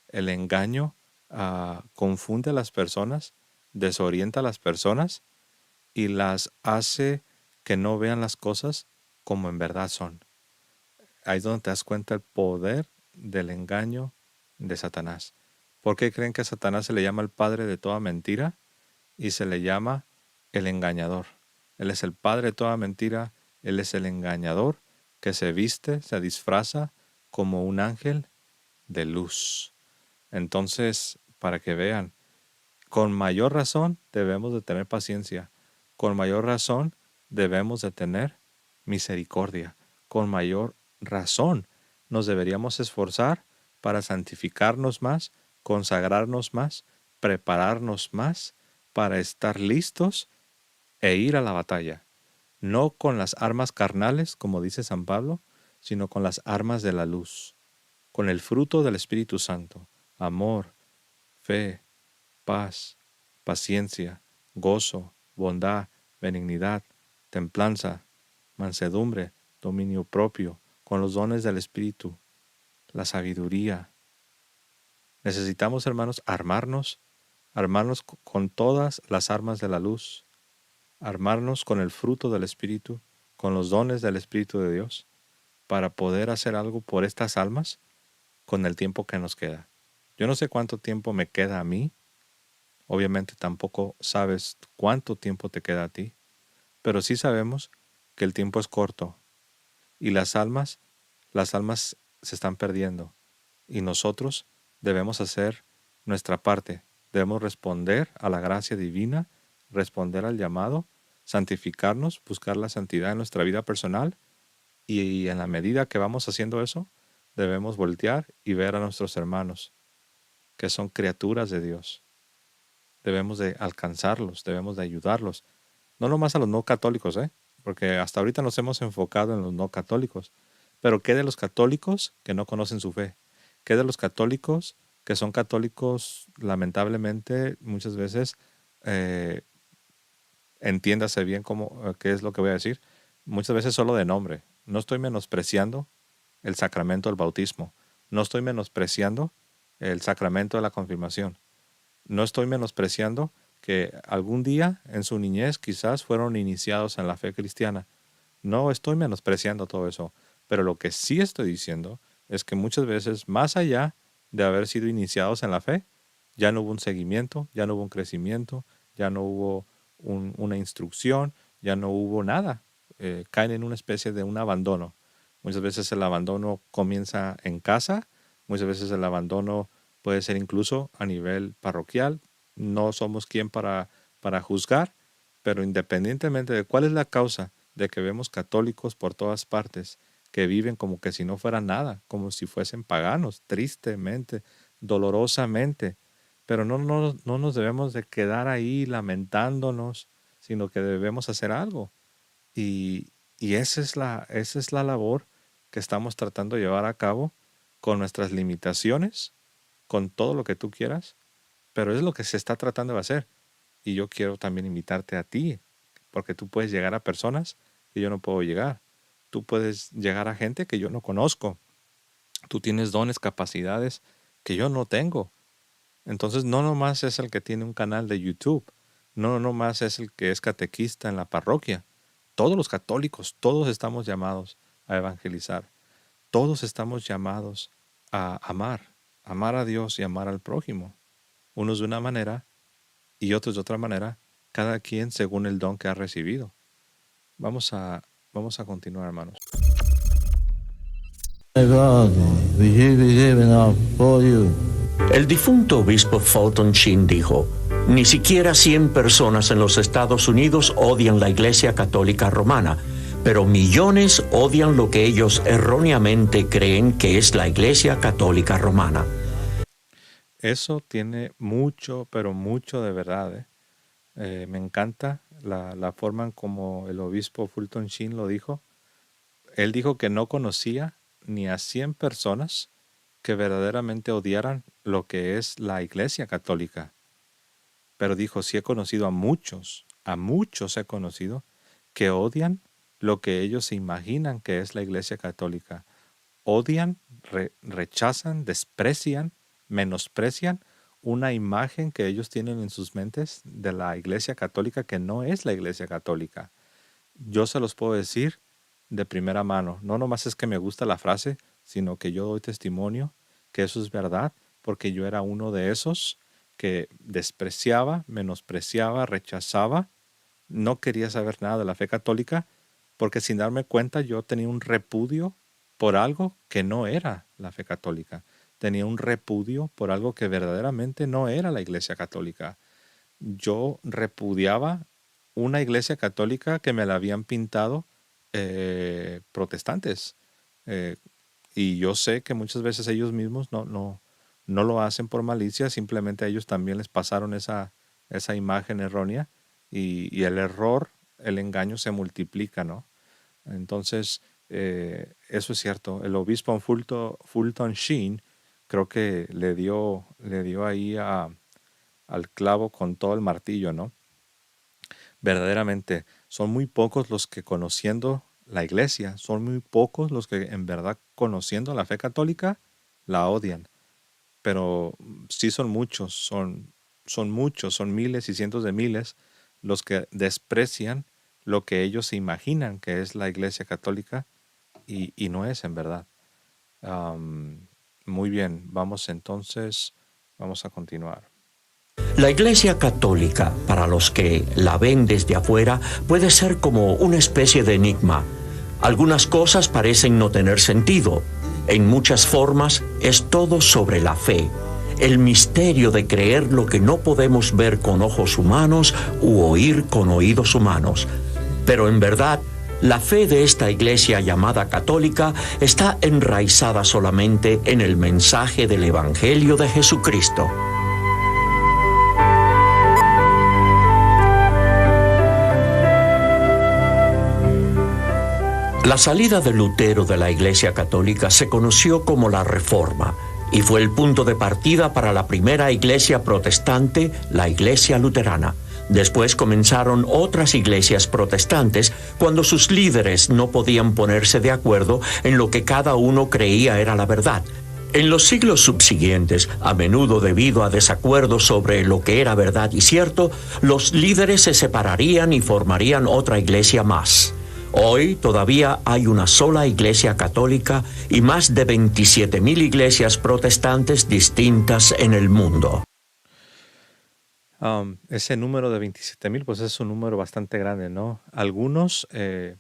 el engaño confunde a las personas, desorienta a las personas y las hace que no vean las cosas como en verdad son. Ahí es donde te das cuenta el poder del engaño de Satanás. ¿Por qué creen que a Satanás se le llama el padre de toda mentira y se le llama el engañador? Él es el padre de toda mentira, él es el engañador que se viste, se disfraza como un ángel de luz. Entonces, para que vean, con mayor razón debemos de tener paciencia, con mayor razón debemos de tener misericordia, con mayor razón nos deberíamos esforzar para santificarnos más, consagrarnos más, prepararnos más para estar listos e ir a la batalla, no con las armas carnales, como dice San Pablo, sino con las armas de la luz, con el fruto del Espíritu Santo, amor, fe, paz, paciencia, gozo, bondad, benignidad, templanza, mansedumbre, dominio propio, con los dones del Espíritu, la sabiduría. Necesitamos, hermanos, armarnos con todas las armas de la luz, armarnos con el fruto del Espíritu, con los dones del Espíritu de Dios, para poder hacer algo por estas almas con el tiempo que nos queda. Yo no sé cuánto tiempo me queda a mí, obviamente tampoco sabes cuánto tiempo te queda a ti, pero sí sabemos que el tiempo es corto y las almas se están perdiendo y nosotros debemos hacer nuestra parte, debemos responder a la gracia divina, responder al llamado, santificarnos, buscar la santidad en nuestra vida personal y en la medida que vamos haciendo eso, debemos voltear y ver a nuestros hermanos que son criaturas de Dios. Debemos de alcanzarlos, debemos de ayudarlos. No nomás a los no católicos, porque hasta ahorita nos hemos enfocado en los no católicos. Pero ¿qué de los católicos que no conocen su fe? ¿Qué de los católicos que son católicos, lamentablemente, muchas veces, entiéndase bien qué es lo que voy a decir, muchas veces solo de nombre. No estoy menospreciando el sacramento del bautismo. No estoy menospreciando el sacramento de la confirmación. No estoy menospreciando que algún día en su niñez quizás fueron iniciados en la fe cristiana. No estoy menospreciando todo eso. Pero lo que sí estoy diciendo es que muchas veces, más allá de haber sido iniciados en la fe, ya no hubo un seguimiento, ya no hubo un crecimiento, ya no hubo una instrucción, ya no hubo nada. Caen en una especie de un abandono. Muchas veces el abandono comienza en casa, muchas veces el abandono puede ser incluso a nivel parroquial. No somos quien para juzgar, pero independientemente de cuál es la causa de que vemos católicos por todas partes que viven como que si no fueran nada, como si fuesen paganos, tristemente, dolorosamente. Pero no nos debemos de quedar ahí lamentándonos, sino que debemos hacer algo. Y esa es la labor que estamos tratando de llevar a cabo con nuestras limitaciones, con todo lo que tú quieras, pero es lo que se está tratando de hacer. Y yo quiero también invitarte a ti, porque tú puedes llegar a personas que yo no puedo llegar. Tú puedes llegar a gente que yo no conozco. Tú tienes dones, capacidades que yo no tengo. Entonces no nomás es el que tiene un canal de YouTube, no nomás es el que es catequista en la parroquia. Todos los católicos, todos estamos llamados a evangelizar. Todos estamos llamados a amar a Dios y amar al prójimo. Unos de una manera y otros de otra manera, cada quien según el don que ha recibido. Vamos a continuar, hermanos. El difunto obispo Fulton Sheen dijo: ni siquiera 100 personas en los Estados Unidos odian la Iglesia Católica Romana, pero millones odian lo que ellos erróneamente creen que es la Iglesia Católica Romana. Eso tiene mucho, pero mucho de verdad. Me encanta la forma en como el obispo Fulton Sheen lo dijo. Él dijo que no conocía ni a 100 personas que verdaderamente odiaran lo que es la Iglesia Católica. Pero dijo, sí he conocido a muchos he conocido que odian lo que ellos se imaginan que es la Iglesia Católica. Odian, rechazan, desprecian, menosprecian una imagen que ellos tienen en sus mentes de la Iglesia Católica que no es la Iglesia Católica. Yo se los puedo decir de primera mano. No nomás es que me gusta la frase, sino que yo doy testimonio que eso es verdad, porque yo era uno de esos que despreciaba, menospreciaba, rechazaba, no quería saber nada de la fe católica, porque sin darme cuenta yo tenía un repudio por algo que no era la fe católica. Tenía un repudio por algo que verdaderamente no era la Iglesia Católica. Yo repudiaba una Iglesia Católica que me la habían pintado protestantes. Y yo sé que muchas veces ellos mismos no lo hacen por malicia, simplemente a ellos también les pasaron esa imagen errónea y el error, el engaño se multiplica, ¿no? Entonces, eso es cierto. El obispo Fulton Sheen creo que le dio ahí al clavo con todo el martillo, ¿no? Verdaderamente, son muy pocos los que conociendo la iglesia, son muy pocos los que en verdad conociendo la fe católica la odian. Pero sí son muchos, son muchos, son miles y cientos de miles los que desprecian lo que ellos se imaginan que es la Iglesia Católica y no es en verdad. Muy bien, vamos a continuar. La Iglesia Católica, para los que la ven desde afuera, puede ser como una especie de enigma. Algunas cosas parecen no tener sentido. En muchas formas es todo sobre la fe, el misterio de creer lo que no podemos ver con ojos humanos u oír con oídos humanos. Pero en verdad, la fe de esta iglesia llamada católica está enraizada solamente en el mensaje del Evangelio de Jesucristo. La salida de Lutero de la Iglesia Católica se conoció como la Reforma y fue el punto de partida para la primera iglesia protestante, la Iglesia Luterana. Después comenzaron otras iglesias protestantes cuando sus líderes no podían ponerse de acuerdo en lo que cada uno creía era la verdad. En los siglos subsiguientes, a menudo debido a desacuerdos sobre lo que era verdad y cierto, los líderes se separarían y formarían otra iglesia más. Hoy todavía hay una sola iglesia católica y más de 27,000 iglesias protestantes distintas en el mundo. Ese número de 27,000, pues es un número bastante grande, ¿no? Algunos, en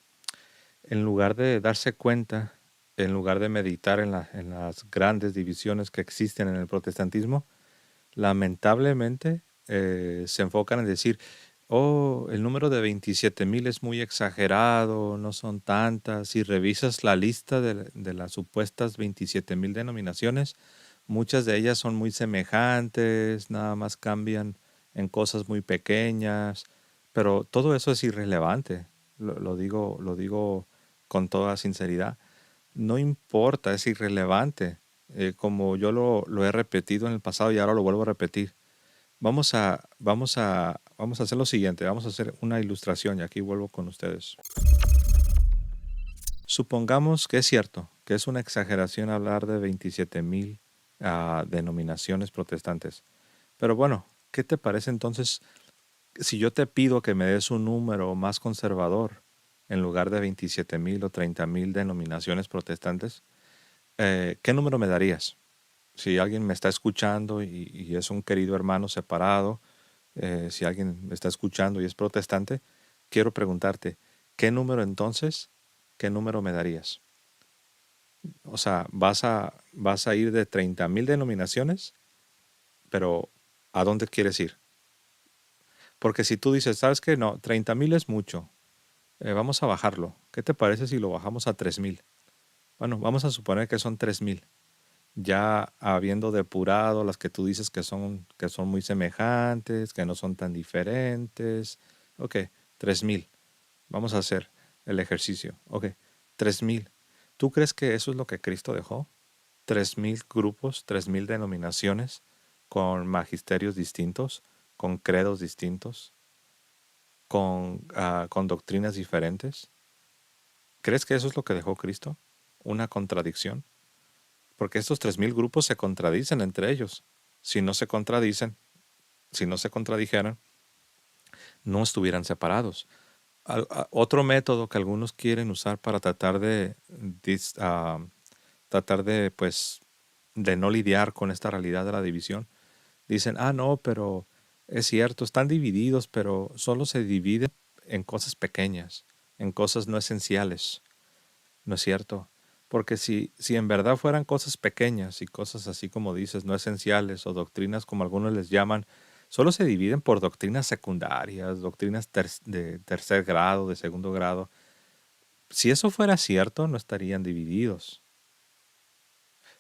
lugar de darse cuenta, en lugar de meditar en las grandes divisiones que existen en el protestantismo, lamentablemente se enfocan en decir, oh, el número de 27,000 es muy exagerado, no son tantas. Si revisas la lista de las supuestas 27,000 denominaciones, muchas de ellas son muy semejantes, nada más cambian en cosas muy pequeñas, pero todo eso es irrelevante. Lo digo con toda sinceridad. No importa, es irrelevante. Como yo lo he repetido en el pasado y ahora lo vuelvo a repetir. Vamos a hacer lo siguiente. Vamos a hacer una ilustración y aquí vuelvo con ustedes. Supongamos que es cierto, que es una exageración hablar de 27,000 denominaciones protestantes. Pero bueno, ¿qué te parece entonces si yo te pido que me des un número más conservador en lugar de 27,000 o 30,000 denominaciones protestantes? ¿Qué número me darías? Si alguien me está escuchando y es un querido hermano separado, si alguien me está escuchando y es protestante, quiero preguntarte, ¿qué número entonces, qué número me darías? O sea, vas a ir de 30,000 denominaciones, pero ¿a dónde quieres ir? Porque si tú dices, ¿sabes qué? No, 30,000 es mucho. Vamos a bajarlo. ¿Qué te parece si lo bajamos a 3,000? Bueno, vamos a suponer que son 3,000. Ya habiendo depurado las que tú dices que son muy semejantes, que no son tan diferentes. Ok, 3,000. Vamos a hacer el ejercicio. Ok, 3,000. ¿Tú crees que eso es lo que Cristo dejó? 3,000 grupos, 3,000 denominaciones con magisterios distintos, con credos distintos, con doctrinas diferentes. ¿Crees que eso es lo que dejó Cristo? ¿Una contradicción? Porque estos 3,000 grupos se contradicen entre ellos. Si no se contradijeran, no estuvieran separados. Otro método que algunos quieren usar para tratar de no lidiar con esta realidad de la división, dicen, no, pero es cierto, están divididos, pero solo se dividen en cosas pequeñas, en cosas no esenciales. No es cierto. Porque si en verdad fueran cosas pequeñas y cosas así como dices, no esenciales o doctrinas como algunos les llaman, solo se dividen por doctrinas secundarias, doctrinas de tercer grado, de segundo grado. Si eso fuera cierto, no estarían divididos.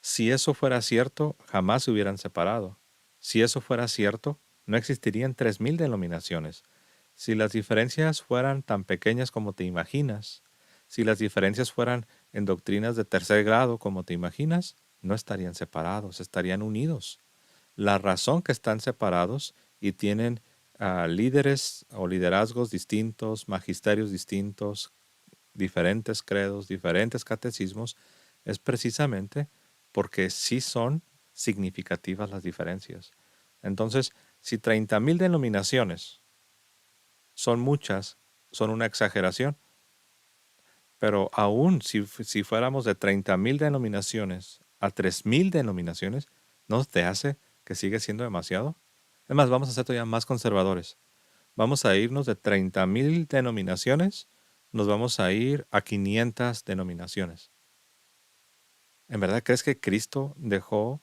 Si eso fuera cierto, jamás se hubieran separado. Si eso fuera cierto, no existirían 3,000 denominaciones. Si las diferencias fueran tan pequeñas como te imaginas, si las diferencias fueran en doctrinas de tercer grado como te imaginas, no estarían separados, estarían unidos. La razón que están separados y tienen líderes o liderazgos distintos, magisterios distintos, diferentes credos, diferentes catecismos, es precisamente porque sí son significativas las diferencias. Entonces, si 30,000 denominaciones son muchas, son una exageración, pero aún si fuéramos de 30,000 denominaciones a 3,000 denominaciones, ¿no te hace que sigue siendo demasiado? Además, vamos a ser todavía más conservadores. Vamos a irnos de 30,000 denominaciones, nos vamos a ir a 500 denominaciones. ¿En verdad crees que Cristo dejó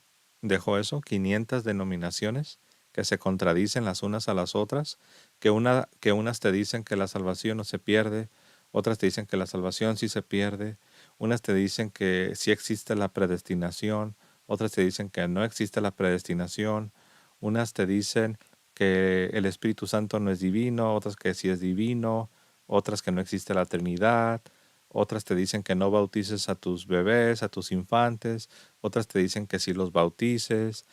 eso? 500 denominaciones que se contradicen las unas a las otras, que unas te dicen que la salvación no se pierde, otras te dicen que la salvación sí se pierde, unas te dicen que sí existe la predestinación, otras te dicen que no existe la predestinación, unas te dicen que el Espíritu Santo no es divino, otras que sí es divino, otras que no existe la Trinidad, otras te dicen que no bautices a tus bebés, a tus infantes, otras te dicen que sí los bautices.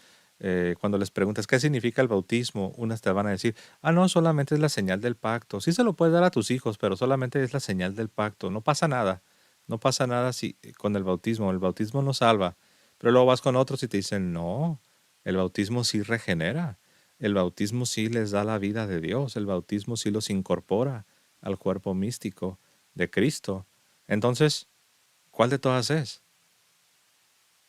Cuando les preguntas qué significa el bautismo, unas te van a decir, no, solamente es la señal del pacto. Sí se lo puedes dar a tus hijos, pero solamente es la señal del pacto. No pasa nada. No pasa nada con el bautismo. El bautismo no salva. Pero luego vas con otros y te dicen, no, el bautismo sí regenera. El bautismo sí les da la vida de Dios. El bautismo sí los incorpora al cuerpo místico de Cristo. Entonces, ¿cuál de todas es?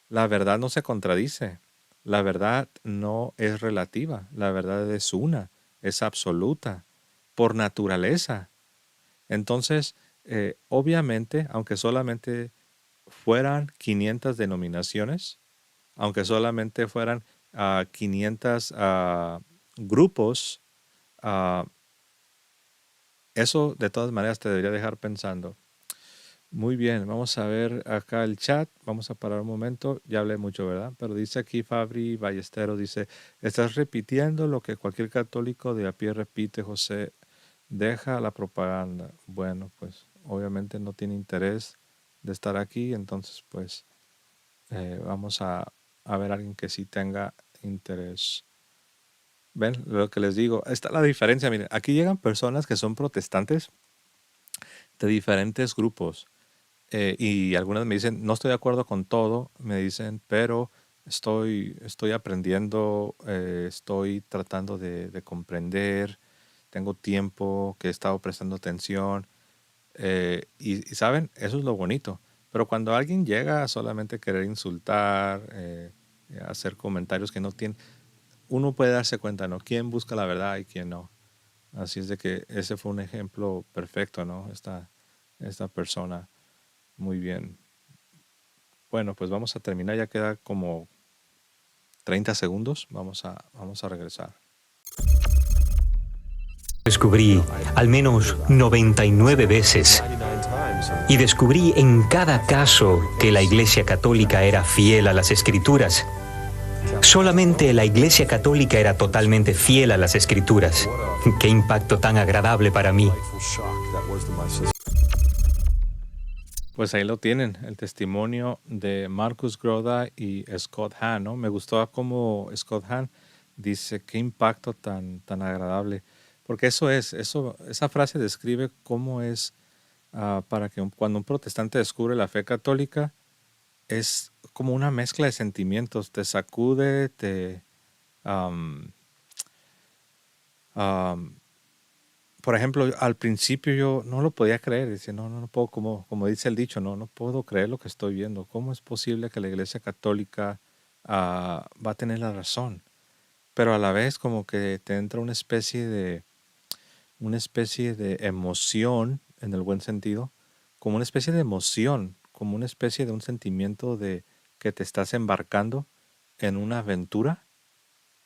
La verdad no se contradice. La verdad no es relativa. La verdad es una, es absoluta, por naturaleza. Entonces, obviamente, aunque solamente fueran 500 denominaciones, aunque solamente fueran 500 grupos, eso de todas maneras te debería dejar pensando. Muy bien, vamos a ver acá el chat. Vamos a parar un momento. Ya hablé mucho, ¿verdad? Pero dice aquí Fabri Ballesteros, dice, estás repitiendo lo que cualquier católico de a pie repite, José. Deja la propaganda. Bueno, pues obviamente no tiene interés de estar aquí, entonces pues vamos a ver a alguien que sí tenga interés. ¿Ven? Lo que les digo, esta es la diferencia. Miren, aquí llegan personas que son protestantes de diferentes grupos. Y algunas me dicen, no estoy de acuerdo con todo, me dicen, pero estoy aprendiendo, estoy tratando de comprender, tengo tiempo que he estado prestando atención, y saben, eso es lo bonito. Pero cuando alguien llega a solamente querer insultar, hacer comentarios que no tienen, uno puede darse cuenta, ¿no? ¿Quién busca la verdad y quién no? Así es de que ese fue un ejemplo perfecto, ¿no? Esta persona. Muy bien. Bueno, pues vamos a terminar. Ya queda como 30 segundos. Vamos a regresar. Descubrí al menos 99 veces y descubrí en cada caso que la Iglesia Católica era fiel a las Escrituras. Solamente la Iglesia Católica era totalmente fiel a las Escrituras. ¡Qué impacto tan agradable para mí! Pues ahí lo tienen, el testimonio de Marcus Grodi y Scott Hahn, ¿no? Me gustó cómo Scott Hahn dice, qué impacto tan agradable. Porque esa frase describe cómo es para que cuando un protestante descubre la fe católica, es como una mezcla de sentimientos, te sacude, por ejemplo, al principio yo no lo podía creer, decía, no puedo, como dice el dicho, no puedo creer lo que estoy viendo. ¿Cómo es posible que la Iglesia Católica va a tener la razón? Pero a la vez como que te entra una especie de emoción, en el buen sentido, como una especie de emoción, como una especie de un sentimiento de que te estás embarcando en una aventura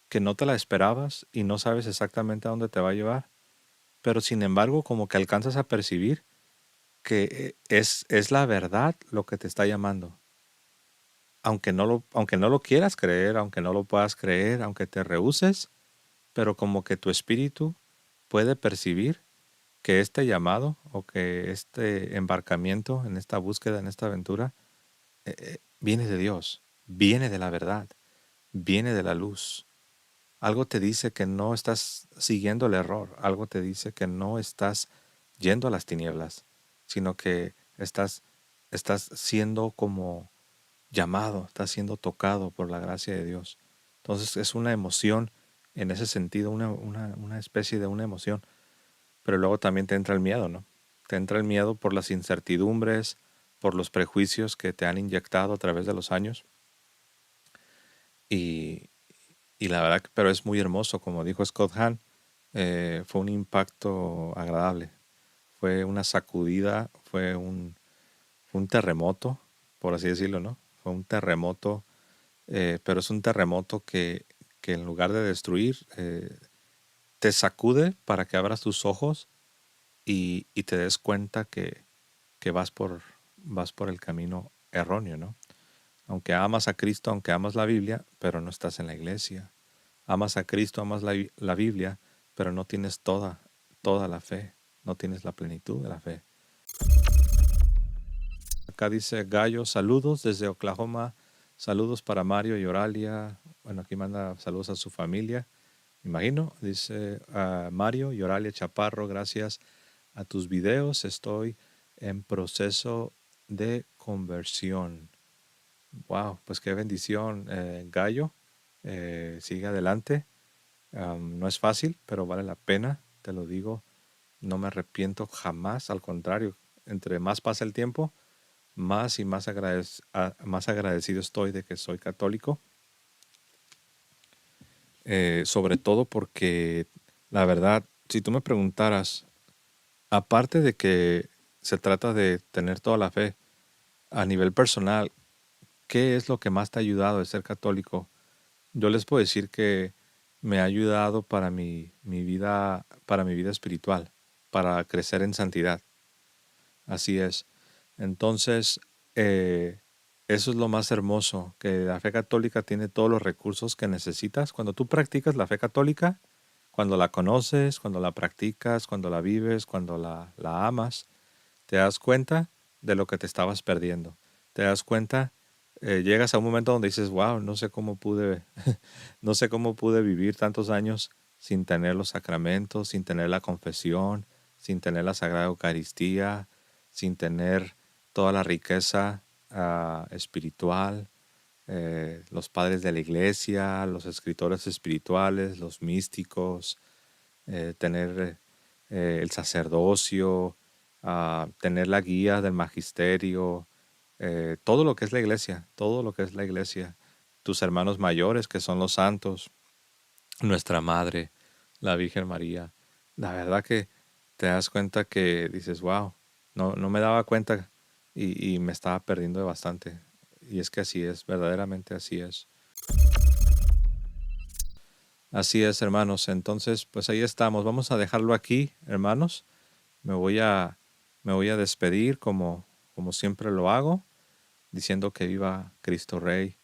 que no te la esperabas y no sabes exactamente a dónde te va a llevar, pero sin embargo como que alcanzas a percibir que es la verdad lo que te está llamando. Aunque no lo quieras creer, aunque no lo puedas creer, aunque te rehúses, pero como que tu espíritu puede percibir que este llamado o que este embarcamiento en esta búsqueda, en esta aventura, viene de Dios, viene de la verdad, viene de la luz. Algo te dice que no estás siguiendo el error, algo te dice que no estás yendo a las tinieblas, sino que estás siendo como llamado, estás siendo tocado por la gracia de Dios. Entonces es una emoción en ese sentido, una especie de una emoción. Pero luego también te entra el miedo, ¿no? Te entra el miedo por las incertidumbres, por los prejuicios que te han inyectado a través de los años. Y la verdad, pero es muy hermoso, como dijo Scott Hahn, fue un impacto agradable. Fue una sacudida, fue un terremoto, por así decirlo, ¿no? Fue un terremoto, pero es un terremoto que en lugar de destruir, te sacude para que abras tus ojos y te des cuenta que vas por el camino erróneo, ¿no? Aunque amas a Cristo, aunque amas la Biblia, pero no estás en la iglesia. Amas a Cristo, amas la Biblia, pero no tienes toda la fe, no tienes la plenitud de la fe. Acá dice Gallo, saludos desde Oklahoma Saludos para Mario y Oralia. Bueno, aquí manda saludos a su familia. Me imagino, dice Mario y Oralia Chaparro, gracias a tus videos estoy en proceso de conversión. Wow, pues qué bendición, Gallo. Sigue adelante. No es fácil, pero vale la pena, te lo digo. No me arrepiento jamás, al contrario, entre más pasa el tiempo, más y más agradecido estoy de que soy católico. Sobre todo porque, la verdad, si tú me preguntaras, aparte de que se trata de tener toda la fe, a nivel personal, ¿qué es lo que más te ha ayudado de ser católico? Yo les puedo decir que me ha ayudado para mi vida espiritual, para crecer en santidad. Así es. Entonces, eso es lo más hermoso, que la fe católica tiene todos los recursos que necesitas. Cuando tú practicas la fe católica, cuando la conoces, cuando la practicas, cuando la vives, cuando la amas, te das cuenta de lo que te estabas perdiendo. Te das cuenta, llegas a un momento donde dices, wow, no sé cómo pude, no sé cómo pude vivir tantos años sin tener los sacramentos, sin tener la confesión, sin tener la Sagrada Eucaristía, sin tener toda la riqueza espiritual, los padres de la iglesia, los escritores espirituales, los místicos, tener el sacerdocio, tener la guía del magisterio, todo lo que es la iglesia, todo lo que es la iglesia, tus hermanos mayores que son los santos, nuestra madre, la Virgen María. La verdad que te das cuenta que dices, wow, no me daba cuenta y me estaba perdiendo de bastante. Y es que así es, verdaderamente así es. Así es, hermanos. Entonces, pues ahí estamos. Vamos a dejarlo aquí, hermanos. Me voy a despedir como siempre lo hago, diciendo que viva Cristo Rey,